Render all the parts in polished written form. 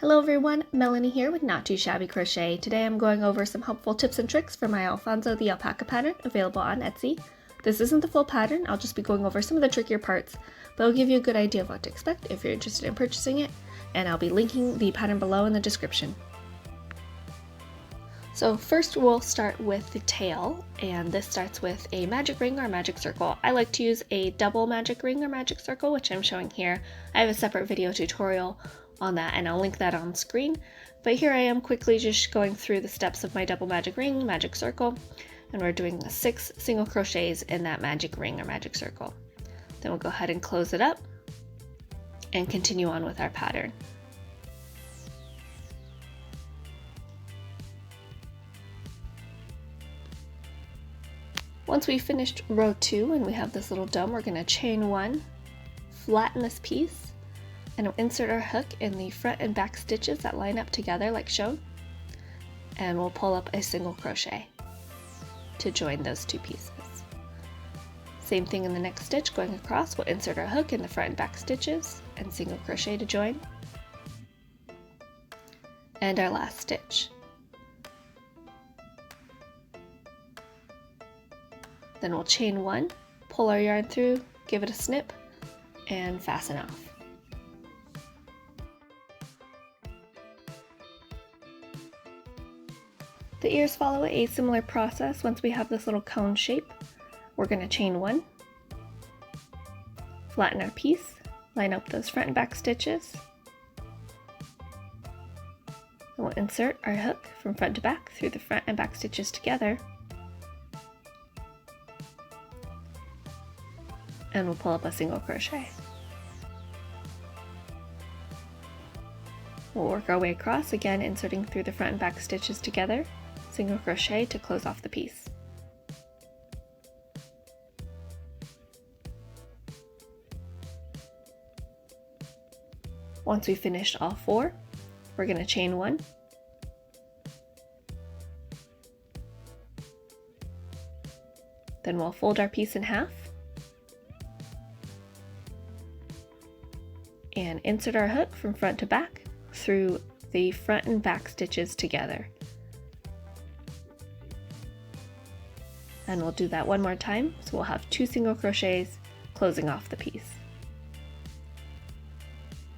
Hello everyone, Melanie here with Not Too Shabby Crochet. Today I'm going over some helpful tips and tricks for my Alfonso the Alpaca pattern available on Etsy. This isn't the full pattern, I'll just be going over some of the trickier parts, but it'll give you a good idea of what to expect if you're interested in purchasing it, and I'll be linking the pattern below in the description. So first we'll start with the tail, and this starts with a magic ring or magic circle. I like to use a double magic ring or magic circle, which I'm showing here. I have a separate video tutorial on that and I'll link that on screen, but here I am quickly just going through the steps of my double magic ring, magic circle, and we're doing 6 single crochets in that magic ring or magic circle. Then we'll go ahead and close it up and continue on with our pattern. Once we've finished row 2 and we have this little dome, we're going to chain 1, flatten this piece, and we'll insert our hook in the front and back stitches that line up together like shown, and we'll pull up a single crochet to join those two pieces. Same thing in the next stitch, going across, we'll insert our hook in the front and back stitches and single crochet to join, and our last stitch. Then we'll chain 1, pull our yarn through, give it a snip, and fasten off. The ears follow a similar process. Once we have this little cone shape, we're going to chain 1, flatten our piece, line up those front and back stitches, and we'll insert our hook from front to back through the front and back stitches together, and we'll pull up a single crochet. We'll work our way across, again inserting through the front and back stitches together, single crochet to close off the piece. Once we've finished all 4, we're going to chain 1, then we'll fold our piece in half and insert our hook from front to back through the front and back stitches together. And we'll do that one more time, so we'll have 2 single crochets closing off the piece.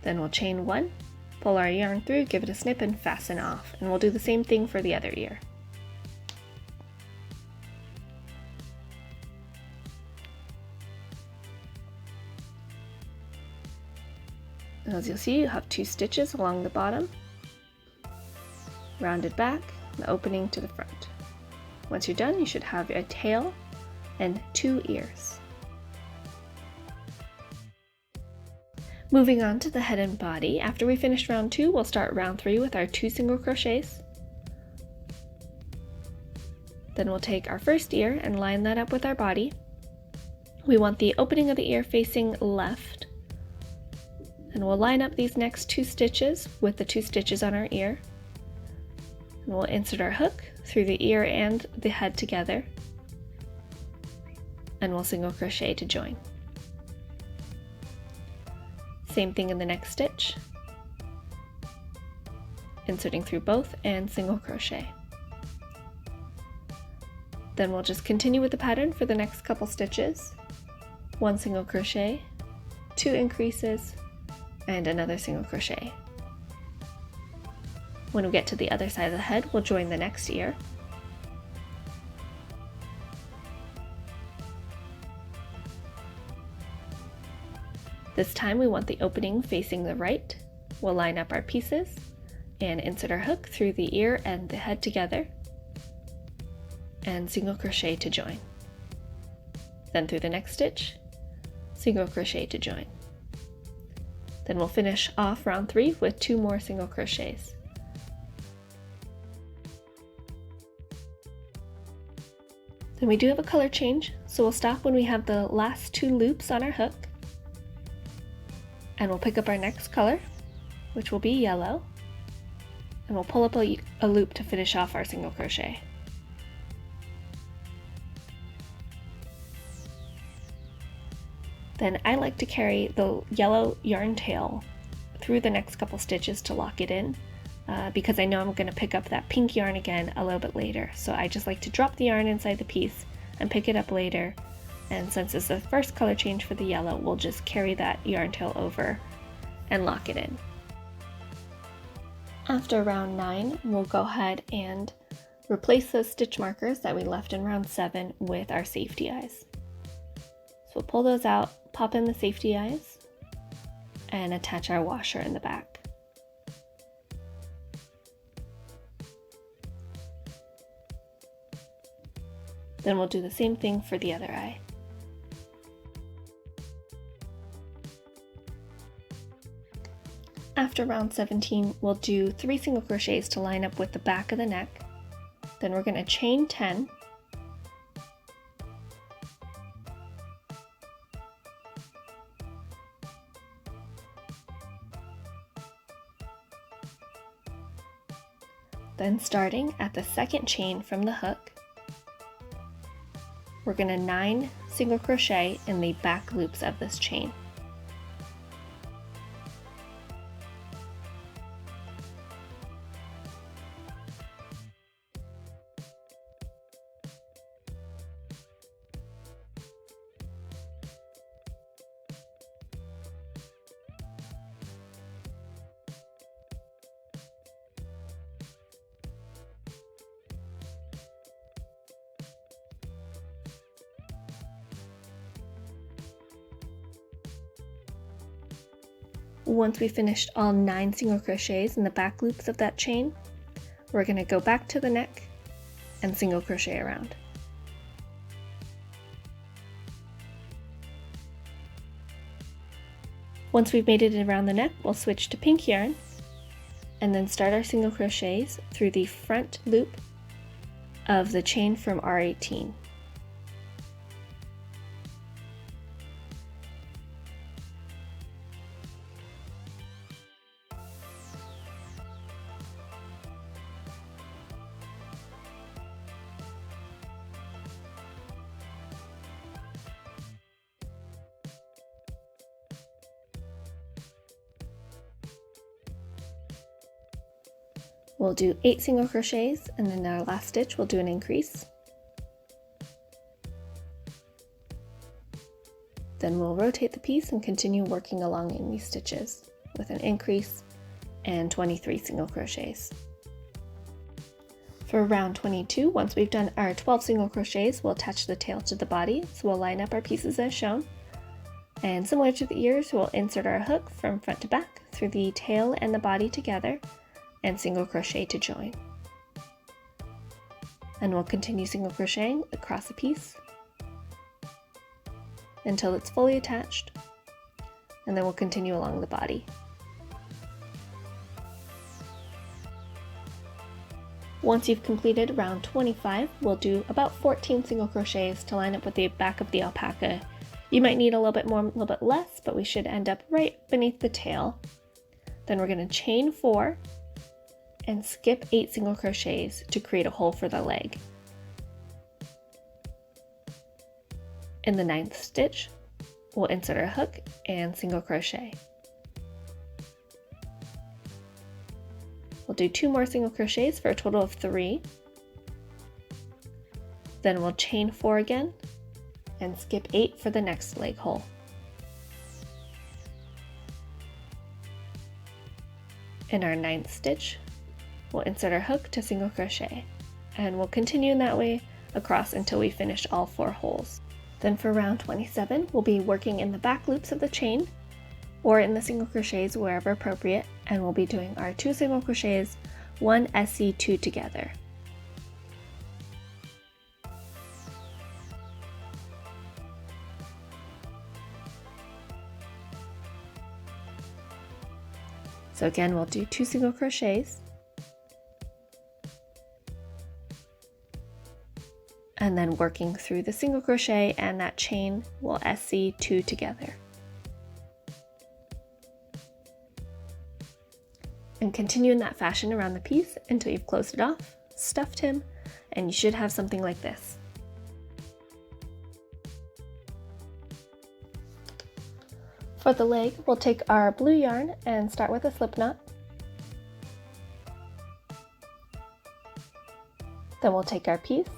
Then we'll chain 1, pull our yarn through, give it a snip, and fasten off. And we'll do the same thing for the other ear. And as you'll see, you have 2 stitches along the bottom, rounded back, and opening to the front. Once you're done, you should have a tail and 2 ears. Moving on to the head and body, after we finish round 2, we'll start round 3 with our 2 single crochets. Then we'll take our first ear and line that up with our body. We want the opening of the ear facing left, and we'll line up these next 2 stitches with the 2 stitches on our ear. And we'll insert our hook through the ear and the head together, and we'll single crochet to join. Same thing in the next stitch, inserting through both and single crochet. Then we'll just continue with the pattern for the next couple stitches. 1 single crochet, 2 increases, and another single crochet. When we get to the other side of the head, we'll join the next ear. This time we want the opening facing the right. We'll line up our pieces and insert our hook through the ear and the head together, and single crochet to join. Then through the next stitch, single crochet to join. Then we'll finish off round 3 with 2 more single crochets. Then we do have a color change, so we'll stop when we have the last 2 loops on our hook, and we'll pick up our next color, which will be yellow, and we'll pull up a loop to finish off our single crochet. Then I like to carry the yellow yarn tail through the next couple stitches to lock it in, because I know I'm going to pick up that pink yarn again a little bit later. So I just like to drop the yarn inside the piece and pick it up later. And since it's the first color change for the yellow, we'll just carry that yarn tail over and lock it in. After round 9, we'll go ahead and replace those stitch markers that we left in round 7 with our safety eyes. So we'll pull those out, pop in the safety eyes, and attach our washer in the back. Then we'll do the same thing for the other eye. After round 17, we'll do 3 single crochets to line up with the back of the neck. Then we're going to chain 10. Then starting at the second chain from the hook, we're going to 9 single crochet in the back loops of this chain. Once we finished all 9 single crochets in the back loops of that chain, we're going to go back to the neck and single crochet around. Once we've made it around the neck, we'll switch to pink yarn and then start our single crochets through the front loop of the chain from R18. We'll do 8 single crochets, and then our last stitch we'll do an increase. Then we'll rotate the piece and continue working along in these stitches with an increase and 23 single crochets. For round 22, once we've done our 12 single crochets, we'll attach the tail to the body. So we'll line up our pieces as shown. And similar to the ears, we'll insert our hook from front to back through the tail and the body together and single crochet to join. And we'll continue single crocheting across the piece until it's fully attached, and then we'll continue along the body. Once you've completed round 25, we'll do about 14 single crochets to line up with the back of the alpaca. You might need a little bit more, a little bit less, but we should end up right beneath the tail. Then we're going to chain 4 and skip 8 single crochets to create a hole for the leg. In the 9th stitch, we'll insert our hook and single crochet. We'll do 2 more single crochets for a total of 3. Then we'll chain 4 again and skip 8 for the next leg hole. In our 9th stitch, we'll insert our hook to single crochet, and we'll continue in that way across until we finish all 4 holes. Then for round 27, we'll be working in the back loops of the chain or in the single crochets wherever appropriate, and we'll be doing our 2 single crochets, 1 SC2 together. So again, we'll do 2 single crochets, and then working through the single crochet and that chain, we'll SC2 together. And continue in that fashion around the piece until you've closed it off, stuffed him, and you should have something like this. For the leg, we'll take our blue yarn and start with a slip knot. Then we'll take our piece,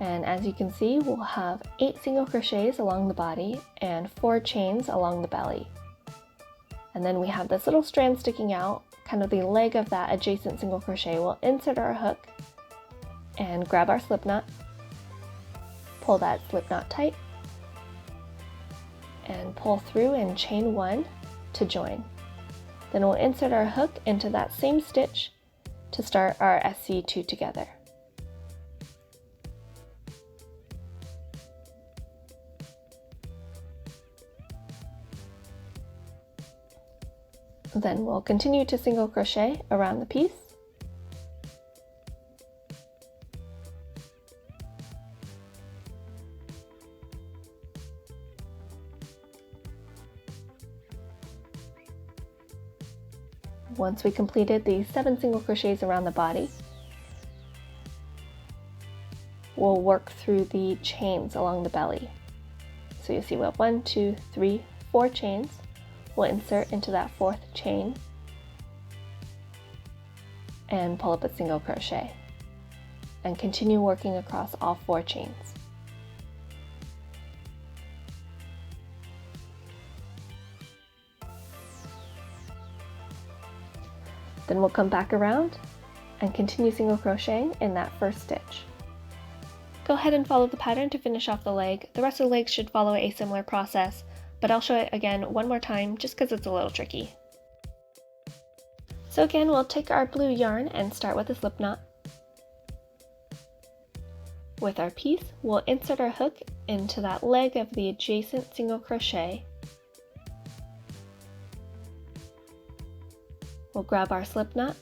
and as you can see, we'll have 8 single crochets along the body and 4 chains along the belly. And then we have this little strand sticking out, kind of the leg of that adjacent single crochet. We'll insert our hook and grab our slip knot, pull that slip knot tight, and pull through and chain 1 to join. Then we'll insert our hook into that same stitch to start our SC2 together. Then we'll continue to single crochet around the piece. Once we completed the 7 single crochets around the body, we'll work through the chains along the belly. So you see we have 1, 2, 3, 4 chains. We'll insert into that 4th chain and pull up a single crochet and continue working across all 4 chains. Then we'll come back around and continue single crocheting in that first stitch. Go ahead and follow the pattern to finish off the leg. The rest of the legs should follow a similar process, but I'll show it again one more time just because it's a little tricky. So again, we'll take our blue yarn and start with a slip knot. With our piece, we'll insert our hook into that leg of the adjacent single crochet. We'll grab our slip knot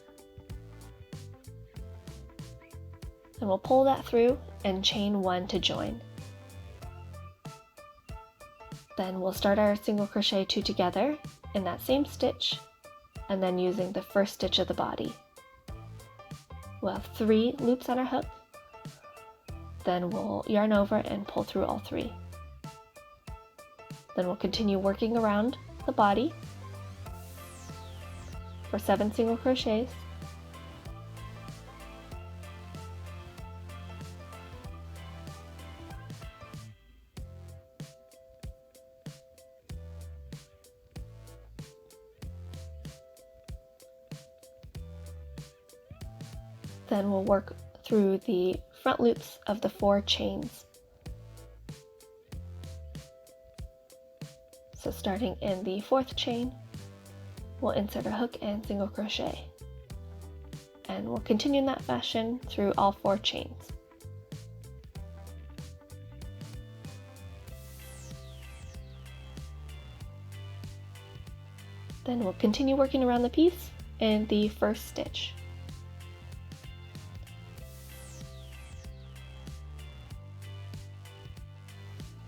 and we'll pull that through and chain 1 to join. Then we'll start our single crochet 2 together in that same stitch, and then using the first stitch of the body. We'll have 3 loops on our hook, then we'll yarn over and pull through all 3. Then we'll continue working around the body for 7 single crochets. Then we'll work through the front loops of the 4 chains. So starting in the 4th chain, we'll insert a hook and single crochet. And we'll continue in that fashion through all 4 chains. Then we'll continue working around the piece in the first stitch.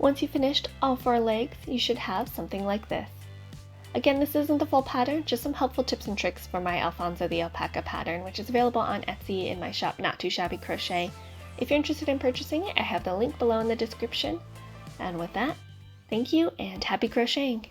Once you've finished all 4 legs, you should have something like this. Again, this isn't the full pattern, just some helpful tips and tricks for my Alfonso the Alpaca pattern, which is available on Etsy in my shop Not Too Shabby Crochet. If you're interested in purchasing it, I have the link below in the description. And with that, thank you and happy crocheting!